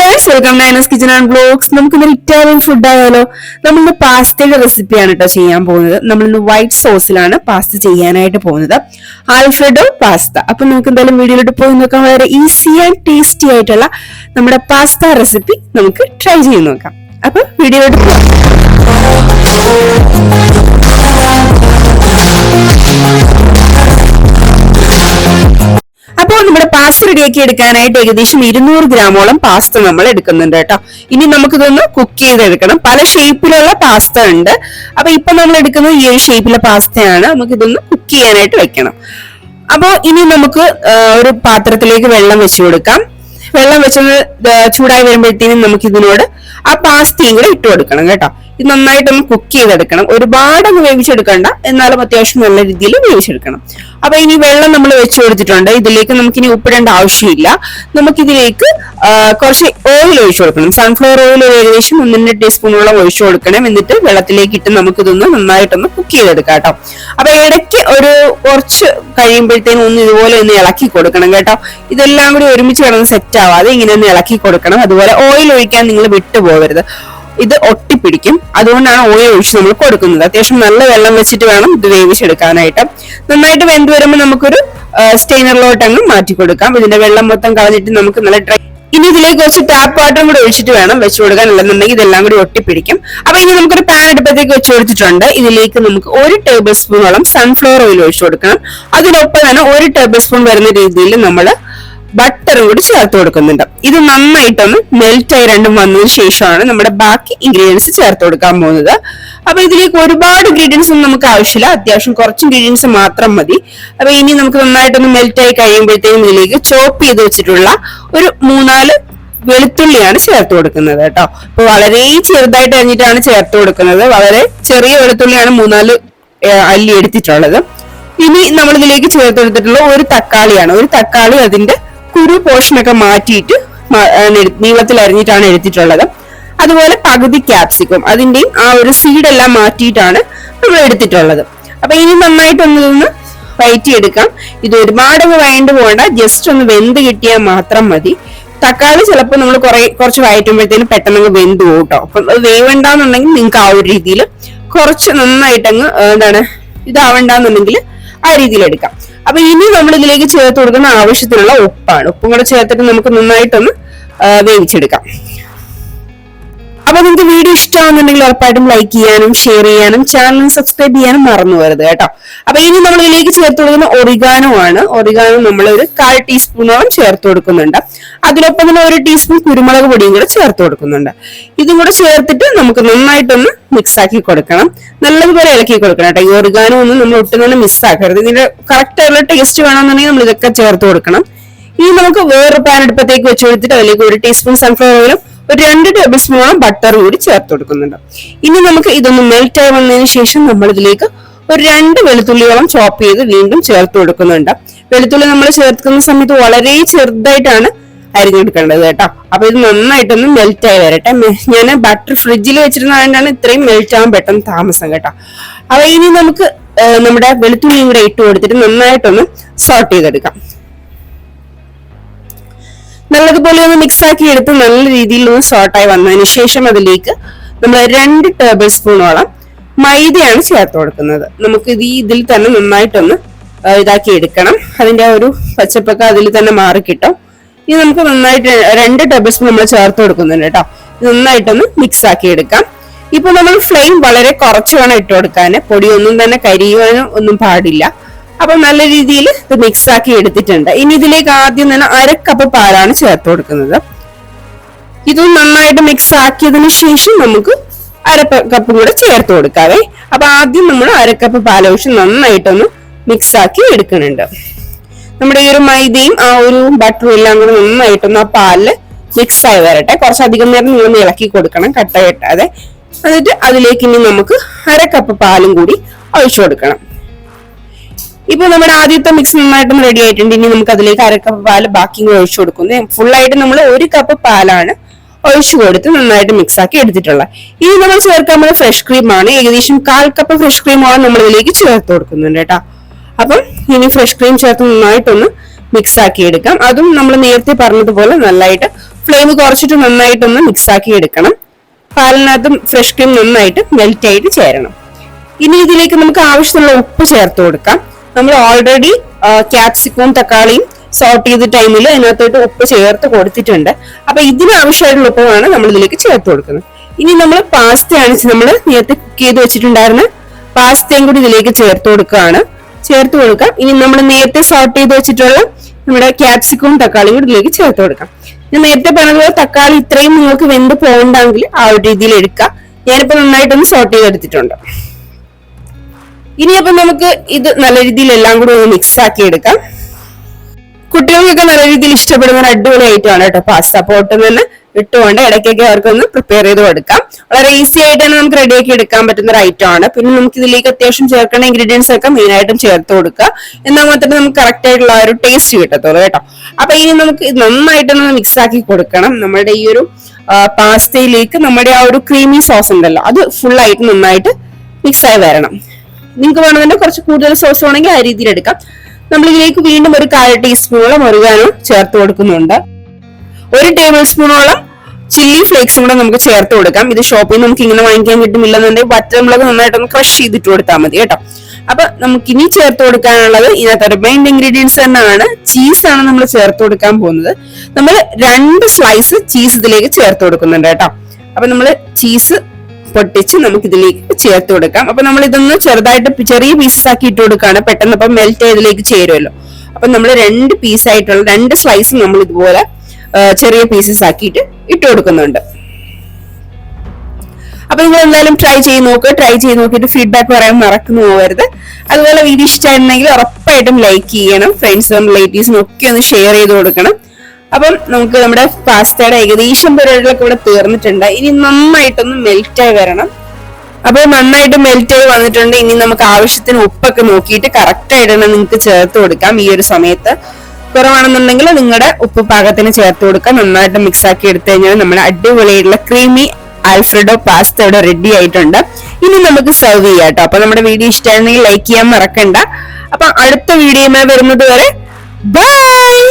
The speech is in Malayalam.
Friends, welcome to Naina's kitchen and vlogs. നമുക്കിന്ന് ഇറ്റാലിയൻ ഫുഡ് ആയാലോ? നമ്മളിന്ന് പാസ്തയുടെ റെസിപ്പിയാണ് കേട്ടോ ചെയ്യാൻ പോകുന്നത്. നമ്മളിന്ന് വൈറ്റ് സോസിലാണ് പാസ്ത ചെയ്യാനായിട്ട് പോകുന്നത്, ആൽഫ്രെഡോ പാസ്ത. അപ്പൊ നമുക്ക് എന്തായാലും വീഡിയോയിലോട്ട് പോയി നോക്കാം. വളരെ ഈസി ആൻഡ് ടേസ്റ്റി ആയിട്ടുള്ള നമ്മുടെ പാസ്ത റെസിപ്പി നമുക്ക് ട്രൈ ചെയ്ത് നോക്കാം. അപ്പൊ വീഡിയോയിലോട്ട് പോകാം. അപ്പോൾ നമ്മുടെ പാസ്ത റെഡിയാക്കി എടുക്കാനായിട്ട് ഏകദേശം 200 ഗ്രാമോളം പാസ്ത നമ്മൾ എടുക്കുന്നുണ്ട് കേട്ടോ. ഇനി നമുക്കിതൊന്ന് കുക്ക് ചെയ്തെടുക്കണം. പല ഷേപ്പിലുള്ള പാസ്ത ഉണ്ട്. അപ്പൊ ഇപ്പൊ നമ്മൾ എടുക്കുന്നത് ഈ ഒരു ഷേപ്പിലെ പാസ്തയാണ്. നമുക്ക് ഇതൊന്ന് കുക്ക് ചെയ്യാനായിട്ട് വെക്കണം. അപ്പോ ഇനി നമുക്ക് ഒരു പാത്രത്തിലേക്ക് വെള്ളം വെച്ചു കൊടുക്കാം. വെള്ളം വെച്ചത് ചൂടായി വരുമ്പോഴത്തേനും നമുക്ക് ഇതിനോട് ആ പാസ്തയും കൂടെ ഇട്ട് കൊടുക്കണം കേട്ടോ. ഇത് നന്നായിട്ടൊന്ന് കുക്ക് ചെയ്തെടുക്കണം. ഒരുപാടൊന്ന് വേവിച്ചെടുക്കണ്ട, എന്നാലും അത്യാവശ്യം നല്ല രീതിയിൽ വേവിച്ചെടുക്കണം. അപ്പൊ ഇനി വെള്ളം നമ്മൾ വെച്ചു കൊടുത്തിട്ടുണ്ട്. ഇതിലേക്ക് നമുക്കിനി ഉപ്പിടേണ്ട ആവശ്യമില്ല. നമുക്കിതിലേക്ക് കുറച്ച് ഓയിൽ ഒഴിച്ചു കൊടുക്കണം. സൺഫ്ലവർ ഓയിൽ ഏകദേശം 1.5 ടീസ്പൂണോളം ഒഴിച്ചു കൊടുക്കണം. എന്നിട്ട് വെള്ളത്തിലേക്ക് ഇട്ട് നമുക്കിതൊന്ന് നന്നായിട്ടൊന്ന് കുക്ക് ചെയ്തെടുക്കാം കേട്ടോ. അപ്പൊ ഇടയ്ക്ക് ഒരു കുറച്ച് കഴിയുമ്പോഴത്തേനും ഒന്ന് ഇതുപോലെ ഒന്ന് ഇളക്കി കൊടുക്കണം കേട്ടോ. ഇതെല്ലാം കൂടി ഒരുമിച്ച് കിടന്ന് സെറ്റ് ആവാതെ ഇങ്ങനെ ഒന്ന് ഇളക്കി കൊടുക്കണം. അതുപോലെ ഓയിൽ ഒഴിക്കാൻ നിങ്ങൾ വിട്ടുപോകരുത്, ഇത് ഒട്ടിപ്പിടിക്കും. അതുകൊണ്ടാണ് ഓയിൽ ഒഴിച്ച് നമ്മൾ കൊടുക്കുന്നത്. അത്യാവശ്യം നല്ല വെള്ളം വെച്ചിട്ട് വേണം ഇത് വേവിച്ചെടുക്കാനായിട്ട്. നന്നായിട്ട് വെന്ത് വരുമ്പോൾ നമുക്കൊരു സ്റ്റെയിനറിലോട്ട് അങ്ങ് മാറ്റി കൊടുക്കാം. ഇതിന്റെ വെള്ളം മൊത്തം കളഞ്ഞിട്ട് നമുക്ക് നല്ല ഡ്രൈ. ഇനി ഇതിലേക്ക് കുറച്ച് ടാപ്പ് വാട്ടറും കൂടി ഒഴിച്ചിട്ട് വേണം വെച്ചു കൊടുക്കാൻ, അല്ലെന്നുണ്ടെങ്കിൽ ഇതെല്ലാം കൂടി ഒട്ടിപ്പിടിക്കും. അപ്പൊ ഇനി നമുക്കൊരു പാൻ അടുപ്പത്തേക്ക് വെച്ച് കൊടുത്തിട്ടുണ്ട്. ഇതിലേക്ക് നമുക്ക് 1 ടേബിൾ സ്പൂണോളം സൺഫ്ലവർ ഓയിൽ ഒഴിച്ചു കൊടുക്കണം. അതിനൊപ്പം തന്നെ 1 ടേബിൾ സ്പൂൺ വരുന്ന രീതിയിൽ നമ്മൾ ബട്ടറും കൂടി ചേർത്ത് കൊടുക്കുന്നുണ്ട്. ഇത് നന്നായിട്ടൊന്ന് മെൽറ്റ് ആയി രണ്ടും വന്നതിന് ശേഷമാണ് നമ്മുടെ ബാക്കി ഇൻഗ്രീഡിയൻസ് ചേർത്ത് കൊടുക്കാൻ പോകുന്നത്. അപ്പൊ ഇതിലേക്ക് ഒരുപാട് ഇൻഗ്രീഡിയൻസ് ഒന്നും നമുക്ക് ആവശ്യമില്ല, അത്യാവശ്യം കുറച്ച് ഇൻഗ്രീഡിയൻസ് മാത്രം മതി. അപ്പൊ ഇനി നമുക്ക് നന്നായിട്ടൊന്ന് മെൽറ്റ് ആയി കഴിയുമ്പോഴത്തേക്കും ഇതിലേക്ക് ചോപ്പ് ചെയ്ത് വെച്ചിട്ടുള്ള ഒരു 3-4 വെളുത്തുള്ളിയാണ് ചേർത്ത് കൊടുക്കുന്നത് കേട്ടോ. അപ്പൊ വളരെ ചെറുതായിട്ട് അരിഞ്ഞിട്ടാണ് ചേർത്ത് കൊടുക്കുന്നത്. വളരെ ചെറിയ വെളുത്തുള്ളിയാണ് 3-4 അല്ലി എടുത്തിട്ടുള്ളത്. ഇനി നമ്മൾ ഇതിലേക്ക് ചേർത്ത് കൊടുത്തിട്ടുള്ള ഒരു തക്കാളിയാണ്. ഒരു തക്കാളി അതിന്റെ കുരു പോർഷനൊക്കെ മാറ്റിയിട്ട് നീളത്തിൽ അരിഞ്ഞിട്ടാണ് എടുത്തിട്ടുള്ളത്. അതുപോലെ പകുതി ക്യാപ്സിക്കം, അതിന്റെയും ആ ഒരു സീഡെല്ലാം മാറ്റിയിട്ടാണ് നമ്മൾ എടുത്തിട്ടുള്ളത്. അപ്പൊ ഇനി നന്നായിട്ടൊന്ന് വഴറ്റിയെടുക്കാം. ഇത് ഒരുപാട് വഴണ്ട് പോകണ്ട, ജസ്റ്റ് ഒന്ന് വെന്ത് കിട്ടിയാൽ മാത്രം മതി. തക്കാളി ചിലപ്പോൾ നമ്മൾ കുറച്ച് വഴറ്റുമ്പോഴത്തേനും പെട്ടെന്ന് വെന്ത് പോകും കേട്ടോ. അപ്പൊ വേവണ്ടെന്നുണ്ടെങ്കിൽ നിങ്ങൾക്ക് ആ ഒരു രീതിയിൽ കുറച്ച് നന്നായിട്ടങ്ങ് ഇതാവണ്ടെന്നുണ്ടെങ്കിൽ ആ രീതിയിൽ എടുക്കാം. അപ്പൊ ഇനി നമ്മൾ ഇതിലേക്ക് ചേർത്ത് കൊടുക്കുന്ന ആവശ്യത്തിനുള്ള ഉപ്പാണ്. ഉപ്പും കൂടെ ചേർത്തിട്ട് നമുക്ക് നന്നായിട്ടൊന്ന് വേവിച്ചെടുക്കാം. അപ്പൊ നിങ്ങൾക്ക് വീഡിയോ ഇഷ്ടമാണെന്നുണ്ടെങ്കിൽ ഉറപ്പായിട്ടും ലൈക്ക് ചെയ്യാനും ഷെയർ ചെയ്യാനും ചാനൽ സബ്സ്ക്രൈബ് ചെയ്യാനും മറന്നു വരുത് കേട്ടോ. അപ്പൊ ഇനി നമ്മൾ ഇതിലേക്ക് ചേർത്ത് കൊടുക്കുന്ന ഒറിഗാനോ ആണ്. ഒറിഗാനോ നമ്മൾ ഒരു 1/4 ടീസ്പൂണോളം ചേർത്ത് കൊടുക്കുന്നുണ്ട്. അതിനൊപ്പം തന്നെ 1 ടീസ്പൂൺ കുരുമുളക് പൊടിയും കൂടെ ചേർത്ത് കൊടുക്കുന്നുണ്ട്. ഇതും കൂടെ ചേർത്തിട്ട് നമുക്ക് നന്നായിട്ടൊന്ന് മിക്സ് ആക്കി കൊടുക്കണം. നല്ലതുപോലെ ഇളക്കി കൊടുക്കണം കേട്ടോ. ഈ ഒറിഗാനോ ഒന്നും നമ്മൾ ഒട്ടും തന്നെ മിസ്സാക്കരുത്. ഇതിന്റെ കറക്റ്റ് ആയിട്ടുള്ള ടേസ്റ്റ് വേണമെന്നുണ്ടെങ്കിൽ നമ്മൾ ഇതൊക്കെ ചേർത്ത് കൊടുക്കണം. ഇനി നമുക്ക് വേറെ പാൻ അടുപ്പത്തേക്ക് വെച്ച് കൊടുത്തിട്ട് അതിലേക്ക് 1 ടീസ്പൂൺ സൺഫ്ലവർ ഓയിലും ഒരു 2 ടേബിൾ സ്പൂണോളം ബട്ടർ കൂടി ചേർത്ത് കൊടുക്കുന്നുണ്ട്. ഇനി നമുക്ക് ഇതൊന്ന് മെൽറ്റ് ആയി വന്നതിന് ശേഷം നമ്മൾ ഇതിലേക്ക് ഒരു 2 വെളുത്തുള്ളിയോളം ചോപ്പ് ചെയ്ത് വീണ്ടും ചേർത്ത് കൊടുക്കുന്നുണ്ട്. വെളുത്തുള്ളി നമ്മൾ ചേർക്കുന്ന സമയത്ത് വളരെ ചെറുതായിട്ടാണ് അരിഞ്ഞെടുക്കേണ്ടത് കേട്ടോ. അപ്പൊ ഇത് നന്നായിട്ടൊന്ന് മെൽറ്റ് ആയി വരട്ടെ. ഞാൻ ബട്ടർ ഫ്രിഡ്ജിൽ വെച്ചിരുന്നതുകൊണ്ടാണ് ഇത്രയും മെൽറ്റ് ആവാൻ പെട്ടെന്ന് താമസം കേട്ടോ. അപ്പൊ ഇനി നമുക്ക് നമ്മുടെ വെളുത്തുള്ളിയും കൂടെ ഇട്ട് കൊടുത്തിട്ട് നന്നായിട്ടൊന്ന് സോട്ട് ചെയ്തെടുക്കാം. നല്ലതുപോലെ ഒന്ന് മിക്സ് ആക്കി എടുത്ത് നല്ല രീതിയിൽ ഒന്ന് സോട്ടായി വന്നതിന് ശേഷം അതിലേക്ക് നമ്മൾ 2 ടേബിൾ സ്പൂണോളം മൈദയാണ് ചേർത്ത് കൊടുക്കുന്നത്. നമുക്ക് ഇതിൽ തന്നെ നന്നായിട്ടൊന്ന് ഇതാക്കി എടുക്കണം. അതിന്റെ ആ ഒരു പച്ചപ്പൊക്കെ അതിൽ തന്നെ മാറിക്കിട്ടും. ഇനി നമുക്ക് നന്നായിട്ട് 2 ടേബിൾ സ്പൂൺ നമ്മൾ ചേർത്ത് കൊടുക്കുന്നുണ്ട് കേട്ടോ. നന്നായിട്ടൊന്ന് മിക്സ് ആക്കി എടുക്കാം. ഇപ്പൊ നമ്മൾ ഫ്ലെയിം വളരെ കുറച്ച് വേണം ഇട്ട് കൊടുക്കാൻ. പൊടിയൊന്നും തന്നെ കരിയാനും ഒന്നും പാടില്ല. അപ്പൊ നല്ല രീതിയിൽ ഇത് മിക്സ് ആക്കി എടുത്തിട്ടുണ്ട്. ഇനി ഇതിലേക്ക് ആദ്യം തന്നെ 1/2 കപ്പ് പാലാണ് ചേർത്ത് കൊടുക്കുന്നത്. ഇതും നന്നായിട്ട് മിക്സ് ആക്കിയതിനു ശേഷം നമുക്ക് 1/2 കപ്പും കൂടെ ചേർത്ത് കൊടുക്കാവേ. അപ്പൊ ആദ്യം നമ്മൾ 1/2 കപ്പ് പാൽ ഒഴിച്ച് നന്നായിട്ടൊന്ന് മിക്സ് ആക്കി എടുക്കുന്നുണ്ട്. നമ്മുടെ ഈ ഒരു മൈദയും ആ ഒരു ബട്ടറും എല്ലാം കൂടെ നന്നായിട്ടൊന്ന് ആ പാലില് മിക്സ് ആയി വരട്ടെ. കുറച്ചധികം നേരം നിങ്ങൾ ഇളക്കി കൊടുക്കണം, കട്ട കെട്ടാതെ. എന്നിട്ട് അതിലേക്ക് ഇനി നമുക്ക് 1/2 കപ്പ് പാലും കൂടി ഒഴിച്ചു കൊടുക്കണം. ഇപ്പൊ നമ്മുടെ ആദ്യത്തെ മിക്സ് നന്നായിട്ടൊന്ന് റെഡി ആയിട്ടുണ്ട്. ഇനി നമുക്ക് അതിലേക്ക് 1/2 കപ്പ് പാല് ബാക്കി ഒഴിച്ചു കൊടുക്കുന്നത്. ഫുള്ളായിട്ട് നമ്മൾ 1 കപ്പ് പാലാണ് ഒഴിച്ചു കൊടുത്ത് നന്നായിട്ട് മിക്സ് ആക്കി എടുത്തിട്ടുള്ളത്. ഇനി നമ്മൾ ചേർക്കാൻ പോകുന്ന ഫ്രഷ് ക്രീമാണ്. ഏകദേശം 1/4 കപ്പ് ഫ്രഷ് ക്രീമാണ് നമ്മൾ ഇതിലേക്ക് ചേർത്ത് കൊടുക്കുന്നുണ്ട് കേട്ടോ. അപ്പം ഇനി ഫ്രഷ് ക്രീം ചേർത്ത് നന്നായിട്ടൊന്ന് മിക്സ് ആക്കി എടുക്കാം. അതും നമ്മൾ നേരത്തെ പറഞ്ഞതുപോലെ നന്നായിട്ട് ഫ്ലെയിം കുറച്ചിട്ട് നന്നായിട്ടൊന്ന് മിക്സ് ആക്കി എടുക്കണം. പാലിനകത്തും ഫ്രഷ് ക്രീം നന്നായിട്ട് മെൽറ്റ് ആയിട്ട് ചേരണം. ഇനി ഇതിലേക്ക് നമുക്ക് ആവശ്യമുള്ള ഉപ്പ് ചേർത്ത് കൊടുക്കാം. നമ്മൾ ഓൾറെഡി ക്യാപ്സിക്കവും തക്കാളിയും സോട്ട് ചെയ്ത ടൈമിൽ അതിനകത്തോട്ട് ഉപ്പ് ചേർത്ത് കൊടുത്തിട്ടുണ്ട്. അപ്പൊ ഇതിന് ആവശ്യമായിട്ടുള്ള ഉപ്പാണ് നമ്മൾ ഇതിലേക്ക് ചേർത്ത് കൊടുക്കുന്നത്. ഇനി നമ്മൾ പാസ്തയാണ് നമ്മൾ നേരത്തെ കുക്ക് ചെയ്ത് വെച്ചിട്ടുണ്ടായിരുന്ന പാസ്തയും കൂടി ഇതിലേക്ക് ചേർത്ത് കൊടുക്കാം. ഇനി നമ്മൾ നേരത്തെ സോട്ട് ചെയ്ത് വെച്ചിട്ടുള്ള നമ്മുടെ ക്യാപ്സിക്കവും തക്കാളിയും കൂടി ഇതിലേക്ക് ചേർത്ത് കൊടുക്കാം. ഞാൻ നേരത്തെ പറഞ്ഞതുപോലെ തക്കാളി ഇത്രയും നിങ്ങൾക്ക് വെന്ത് പോകണ്ടെങ്കിൽ ആ ഒരു രീതിയിൽ എടുക്കാം. ഞാനിപ്പോ നന്നായിട്ടൊന്ന് സോട്ട് ചെയ്തെടുത്തിട്ടുണ്ട്. ഇനി അപ്പൊ നമുക്ക് ഇത് നല്ല രീതിയിൽ എല്ലാം കൂടി ഒന്ന് മിക്സ് ആക്കി എടുക്കാം. കുട്ടികൾക്കൊക്കെ നല്ല രീതിയിൽ ഇഷ്ടപ്പെടുന്ന ഒരു അടിപൊളി ഐറ്റമാണ് കേട്ടോ പാസ്ത. പോട്ടിൽ നിന്ന് ഇട്ടുകൊണ്ട് ഇടയ്ക്കൊക്കെ അവർക്കൊന്ന് പ്രിപ്പയർ ചെയ്ത് കൊടുക്കാം. വളരെ ഈസി ആയിട്ട് തന്നെ നമുക്ക് റെഡിയാക്കി എടുക്കാൻ പറ്റുന്ന ഒരു ഐറ്റം ആണ്. പിന്നെ നമുക്ക് ഇതിലേക്ക് അത്യാവശ്യം ചേർക്കേണ്ട ഇൻഗ്രീഡിയൻസ് ഒക്കെ മെയിൻ ആയിട്ടും ചേർത്ത് കൊടുക്കുക. എന്നാൽ മാത്രമേ നമുക്ക് കറക്റ്റ് ആയിട്ടുള്ള ഒരു ടേസ്റ്റ് കിട്ടത്തുള്ളൂ കേട്ടോ. അപ്പൊ ഇനി നമുക്ക് ഇത് നന്നായിട്ടൊന്ന് മിക്സ് ആക്കി കൊടുക്കണം. നമ്മുടെ ഈ ഒരു പാസ്തയിലേക്ക് നമ്മുടെ ആ ഒരു ക്രീമി സോസ് ഉണ്ടല്ലോ അത് ഫുൾ ആയിട്ട് നന്നായിട്ട് മിക്സ് ആയി വരണം. നിങ്ങൾക്ക് വേണമെന്നുണ്ടെങ്കിൽ കുറച്ച് കൂടുതൽ സോസ് വേണമെങ്കിൽ ആ രീതിയിൽ എടുക്കാം. നമ്മൾ ഇതിലേക്ക് വീണ്ടും ഒരു 1/4 ടീസ്പൂണോളം ഒറിഗാനോ ചേർത്ത് കൊടുക്കുന്നുണ്ട്. 1 ടേബിൾ സ്പൂണോളം ചില്ലി ഫ്ലേക്സും കൂടെ നമുക്ക് ചേർത്ത് കൊടുക്കാം. ഇത് ഷോപ്പിൽ നിന്ന് നമുക്ക് ഇങ്ങനെ വാങ്ങിക്കാൻ കിട്ടുമില്ലെന്നുണ്ടെങ്കിൽ വറ്റൽമുളക് നന്നായിട്ടൊന്ന് ക്രഷ് ചെയ്തിട്ട് കൊടുത്താൽ മതി കേട്ടോ. അപ്പൊ നമുക്ക് ഇനി ചേർത്ത് കൊടുക്കാനുള്ളത് ഇതിനകത്ത് മെയിൻ ഇൻഗ്രീഡിയൻസ് തന്നെയാണ്. ചീസാണ് നമ്മൾ ചേർത്ത് കൊടുക്കാൻ പോകുന്നത്. നമ്മൾ 2 സ്ലൈസ് ചീസ് ഇതിലേക്ക് ചേർത്ത് കൊടുക്കുന്നുണ്ട് കേട്ടോ. അപ്പൊ നമ്മൾ ചീസ് പൊട്ടിച്ച് നമുക്ക് ഇതിലേക്ക് ചേർത്ത് കൊടുക്കാം. അപ്പൊ നമ്മൾ ഇതൊന്ന് ചെറുതായിട്ട് ചെറിയ പീസസ് ആക്കി ഇട്ട് കൊടുക്കുകയാണ്. പെട്ടെന്ന് അപ്പൊ മെൽറ്റ് ഇതിലേക്ക് ചേരുമല്ലോ. അപ്പൊ നമ്മൾ 2 പീസായിട്ടുള്ള 2 സ്ലൈസ് നമ്മൾ ഇതുപോലെ ചെറിയ പീസസ് ആക്കിയിട്ട് ഇട്ട് കൊടുക്കുന്നുണ്ട്. അപ്പൊ നിങ്ങൾ എന്തായാലും ട്രൈ ചെയ്ത് നോക്കിയിട്ട് ഫീഡ്ബാക്ക് പറയാൻ മറക്കുന്നു പോകരുത്. അതുപോലെ വീഡിയോ ഇഷ്ടമായിരുന്നെങ്കിൽ ഉറപ്പായിട്ടും ലൈക്ക് ചെയ്യണം. ഫ്രണ്ട്സും റിലേറ്റീവ്സിനും ഒക്കെ ഒന്ന് ഷെയർ ചെയ്ത് കൊടുക്കണം. അപ്പം നമുക്ക് നമ്മുടെ പാസ്തയുടെ ഏകദേശം പരിപാടികളൊക്കെ ഇവിടെ തീർന്നിട്ടുണ്ട്. ഇനി നന്നായിട്ടൊന്ന് മെൽറ്റായി വരണം. അപ്പൊ നന്നായിട്ട് മെൽറ്റായി വന്നിട്ടുണ്ട്. ഇനി നമുക്ക് ആവശ്യത്തിന് ഉപ്പൊക്കെ നോക്കിയിട്ട് കറക്റ്റ് ആയിട്ട് നിങ്ങൾക്ക് ചേർത്ത് കൊടുക്കാം. ഈ ഒരു സമയത്ത് കുറവാണെന്നുണ്ടെങ്കിൽ നിങ്ങളുടെ ഉപ്പ് പാകത്തിന് ചേർത്ത് കൊടുക്കാം. നന്നായിട്ട് മിക്സ് ആക്കി എടുത്തു കഴിഞ്ഞാൽ നമ്മുടെ അടിപൊളിയായിട്ടുള്ള ക്രീമി ആൽഫ്രെഡോ പാസ്ത ഇവിടെ റെഡി ആയിട്ടുണ്ട്. ഇനി നമുക്ക് സെർവ് ചെയ്യാം കേട്ടോ. അപ്പൊ നമ്മുടെ വീഡിയോ ഇഷ്ടമായിരുന്നെങ്കിൽ ലൈക്ക് ചെയ്യാൻ മറക്കണ്ട. അപ്പൊ അടുത്ത വീഡിയോയുമായി വരുന്നത് വരെ ബൈ.